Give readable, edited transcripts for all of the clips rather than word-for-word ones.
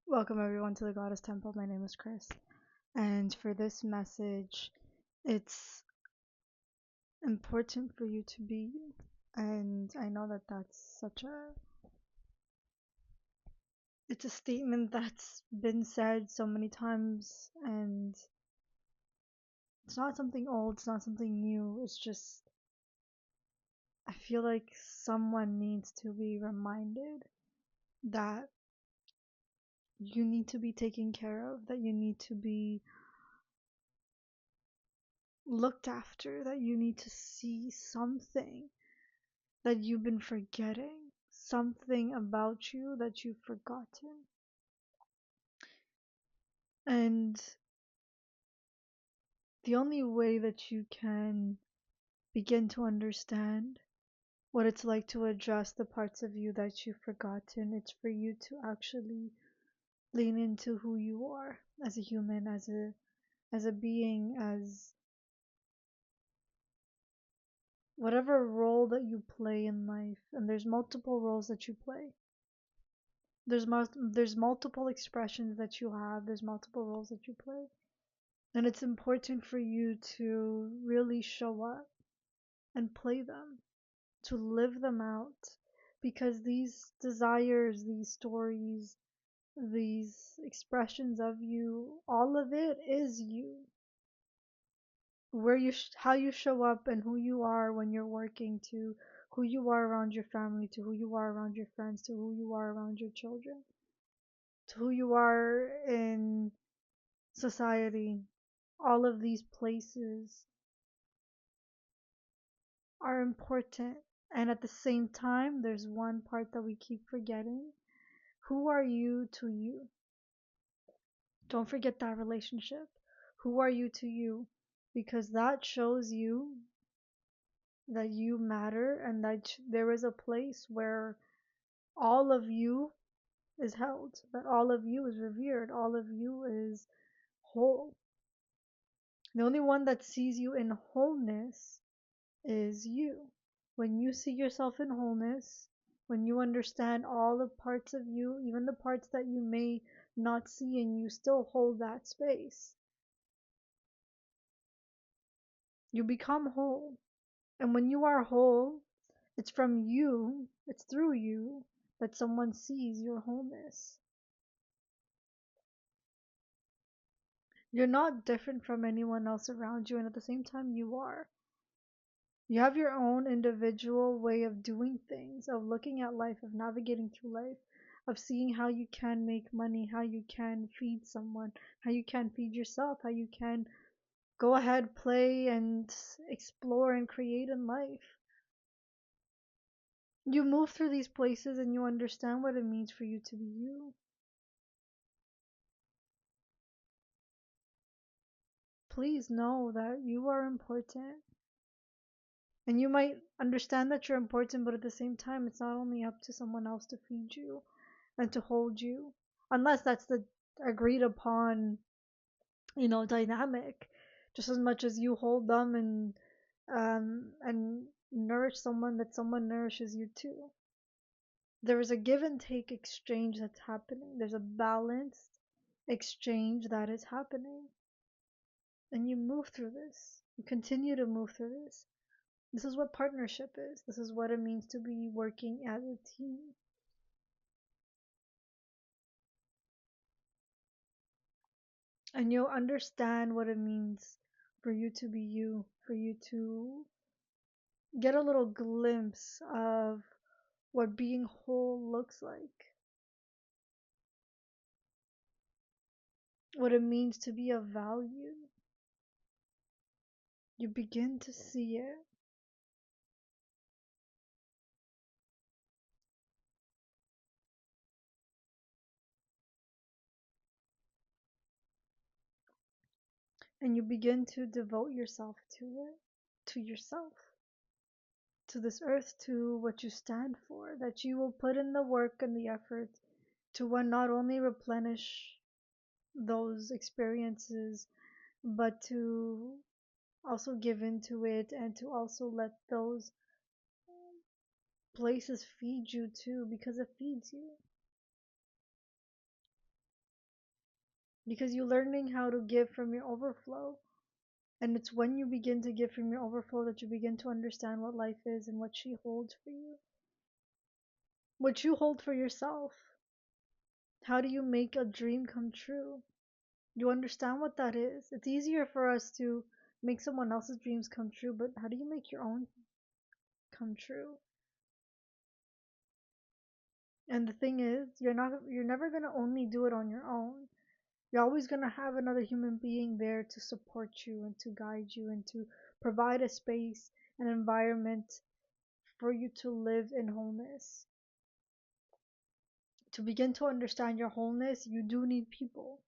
Welcome everyone to the Goddess Temple. My name is Chris, and for this message, it's important for you to be you. And I know that that's such a it's a statement that's been said so many times, and it's not something old, it's not something new. It's just I feel like someone needs to be reminded that you need to be taken care of, that you need to be looked after, that you need to see something that you've been forgetting, something about you that you've forgotten. And the only way that you can begin to understand what it's like to address the parts of you that you've forgotten, it's for you to actually lean into who you are as a human, as a being, as whatever role that you play in life. And there's multiple roles that you play. There's multiple expressions that you have. There's multiple roles that you play. And it's important for you to really show up and play them, to live them out. Because these desires, these stories, these expressions of you, all of it is you. How you show up and who you are when you're working, to who you are around your family, to who you are around your friends, to who you are around your children, to who you are in society. All of these places are important. And at the same time, there's one part that we keep forgetting. Who are you to you? Don't forget that relationship. Who are you to you? Because that shows you that you matter and that there is a place where all of you is held, that all of you is revered, all of you is whole. The only one that sees you in wholeness is you. When you see yourself in wholeness, when you understand all the parts of you, even the parts that you may not see and you still hold that space, you become whole. And when you are whole, it's from you, it's through you that someone sees your wholeness. You're not different from anyone else around you, and at the same time, you are. You have your own individual way of doing things, of looking at life, of navigating through life, of seeing how you can make money, how you can feed someone, how you can feed yourself, how you can go ahead, play, and explore and create in life. You move through these places and you understand what it means for you to be you. Please know that you are important. And you might understand that you're important, but at the same time, it's not only up to someone else to feed you and to hold you, unless that's the agreed upon, dynamic. Just as much as you hold them and nourish someone, that someone nourishes you too. There is a give and take exchange that's happening. There's a balanced exchange that is happening. And you move through this. You continue to move through this. This is what partnership is. This is what it means to be working as a team. And you'll understand what it means for you to be you, for you to get a little glimpse of what being whole looks like, what it means to be of value. You begin to see it. And you begin to devote yourself to it, to yourself, to this earth, to what you stand for, that you will put in the work and the effort to one, not only replenish those experiences, but to also give into it and to also let those places feed you too, because it feeds you. because you're learning how to give from your overflow. And it's when you begin to give from your overflow that you begin to understand what life is and what she holds for you, what you hold for yourself. How do you make a dream come true? You understand what that is. It's easier for us to make someone else's dreams come true, but how do you make your own come true? And the thing is, you're never going to only do it on your own. You're always going to have another human being there to support you and to guide you and to provide a space, an environment for you to live in wholeness. To begin to understand your wholeness, you do need people.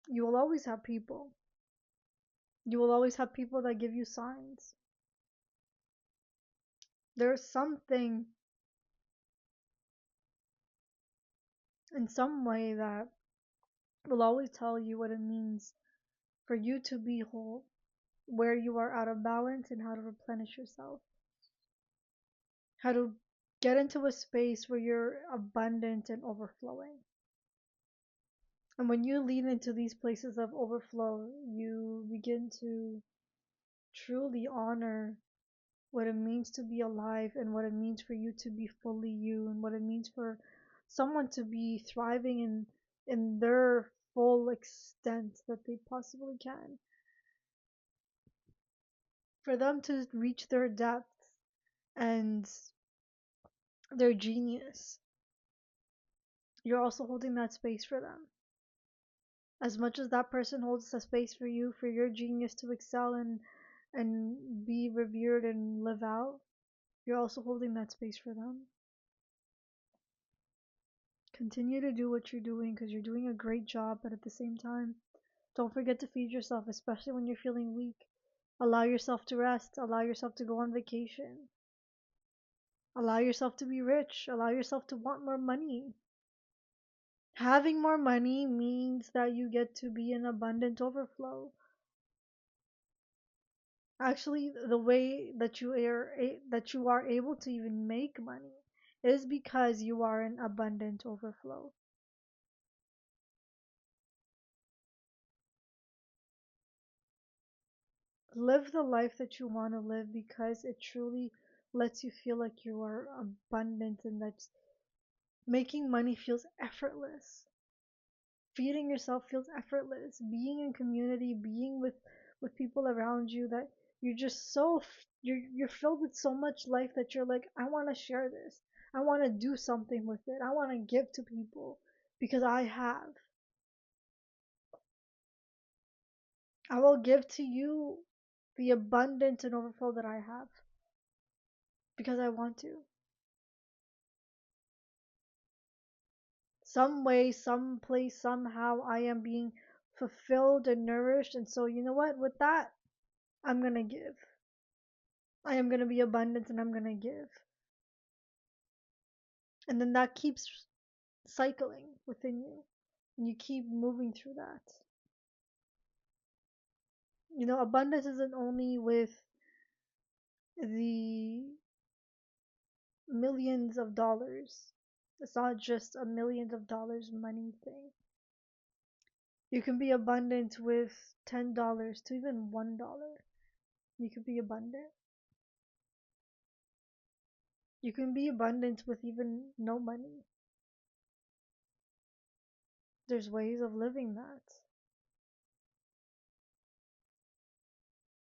You will always have people. You will always have people that give you signs. There's something in some way that will always tell you what it means for you to be whole, where you are out of balance, and how to replenish yourself. How to get into a space where you're abundant and overflowing. And when you lean into these places of overflow, you begin to truly honor what it means to be alive and what it means for you to be fully you and what it means for someone to be thriving in their full extent that they possibly can. For them to reach their depth and their genius. You're also holding that space for them. As much as that person holds a space for you, for your genius to excel and be revered and live out, you're also holding that space for them. Continue to do what you're doing because you're doing a great job, but at the same time, don't forget to feed yourself, especially when you're feeling weak. Allow yourself to rest. Allow yourself to go on vacation. Allow yourself to be rich. Allow yourself to want more money. Having more money means that you get to be in abundant overflow. Actually, the way that you are able to even make money is because you are in abundant overflow. Live the life that you want to live because it truly lets you feel like you are abundant and that making money feels effortless. Feeding yourself feels effortless. Being in community, being with people around you that you're just you're filled with so much life that you're like, I want to share this. I want to do something with it. I want to give to people because I have. I will give to you the abundance and overflow that I have because I want to. Some way, some place, somehow I am being fulfilled and nourished. And so, you know what? With that, I'm going to give. I am going to be abundant and I'm going to give. And then that keeps cycling within you. And you keep moving through that. Abundance isn't only with the millions of dollars. It's not just a millions of dollars money thing. You can be abundant with $10 to even $1. You can be abundant. You can be abundant with even no money. There's ways of living that.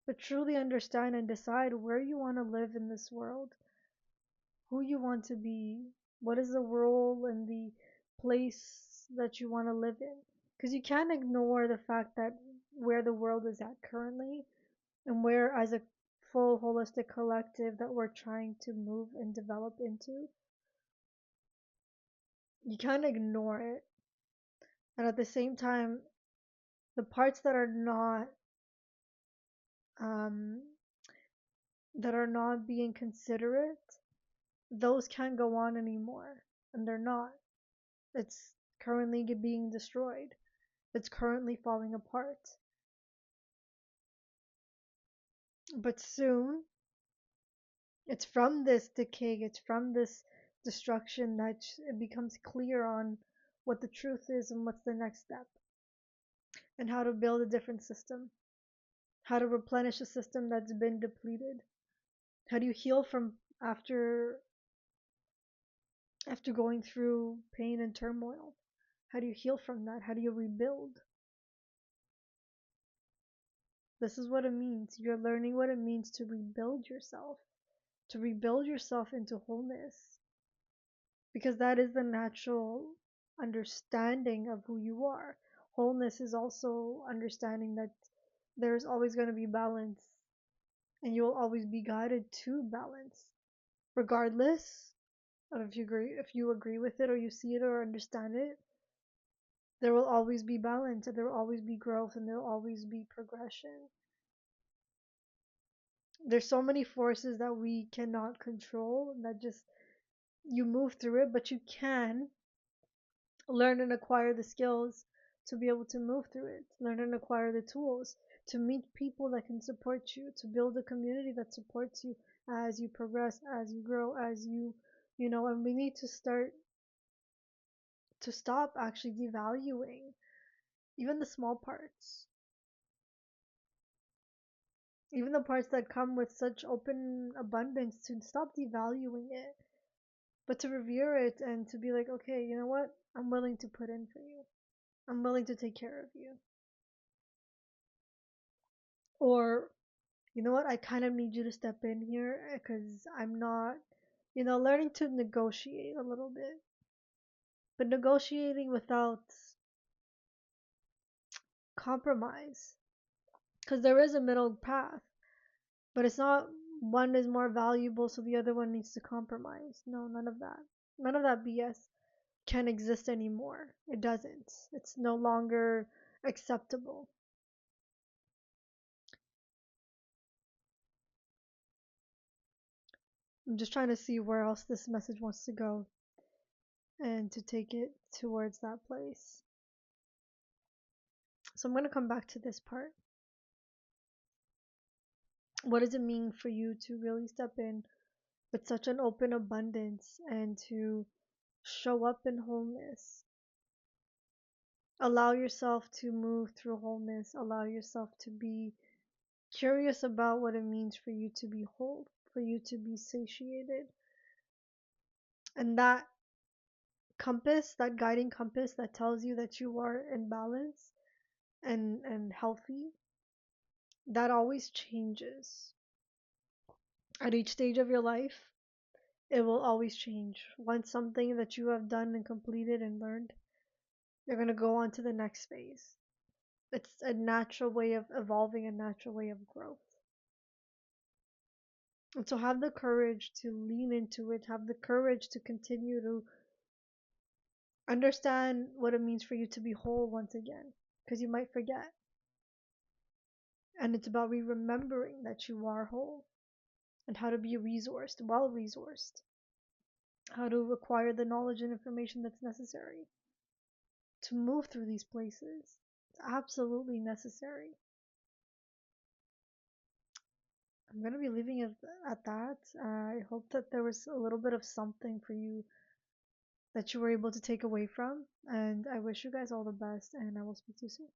But truly understand and decide where you want to live in this world, who you want to be, what is the role and the place that you want to live in. Because you can't ignore the fact that where the world is at currently and where, as a full holistic collective, that we're trying to move and develop into. You can't ignore it. And at the same time, the parts um, that are not being considerate, those can't go on anymore. And they're not. It's currently being destroyed. It's currently falling apart. But soon, it's from this decay, it's from this destruction that it becomes clear on what the truth is and what's the next step, and how to build a different system, how to replenish a system that's been depleted. How do you heal from after after going through pain and turmoil? How do you heal from that? How do you rebuild? This is what it means. You're learning what it means to rebuild yourself into wholeness, because that is the natural understanding of who you are. Wholeness is also understanding that there's always going to be balance, and you'll always be guided to balance, regardless of if you agree with it or you see it or understand it. There will always be balance, and there will always be growth, and there will always be progression. There's so many forces that we cannot control, and that just you move through it, but you can learn and acquire the skills to be able to move through it, learn and acquire the tools to meet people that can support you, to build a community that supports you as you progress, as you grow, as and we need to stop actually devaluing even the small parts, even the parts that come with such open abundance, to stop devaluing it, but to revere it and to be like, okay, you know what? I'm willing to put in for you. I'm willing to take care of you. Or, you know what? I kind of need you to step in here because I'm not, learning to negotiate a little bit, but negotiating without compromise. Because there is a middle path, but it's not one is more valuable so the other one needs to compromise. No, none of that. None of that BS can exist anymore. It doesn't. It's no longer acceptable. I'm just trying to see where else this message wants to go and to take it towards that place. So I'm going to come back to this part. What does it mean for you to really step in with such an open abundance and to show up in wholeness? Allow yourself to move through wholeness. Allow yourself to be curious about what it means for you to be whole, for you to be satiated. And that compass, that guiding compass that tells you that you are in balance and healthy, that always changes. At each stage of your life, it will always change. Once something that you have done and completed and learned, you're going to go on to the next phase. It's a natural way of evolving, a natural way of growth. And so have the courage to lean into it, have the courage to continue to understand what it means for you to be whole once again, because you might forget. And it's about remembering that you are whole and how to be resourced, well resourced, how to acquire the knowledge and information that's necessary to move through these places. It's absolutely necessary. I'm going to be leaving it at that. I hope that there was a little bit of something for you that you were able to take away from. And I wish you guys all the best, and I will speak to you soon.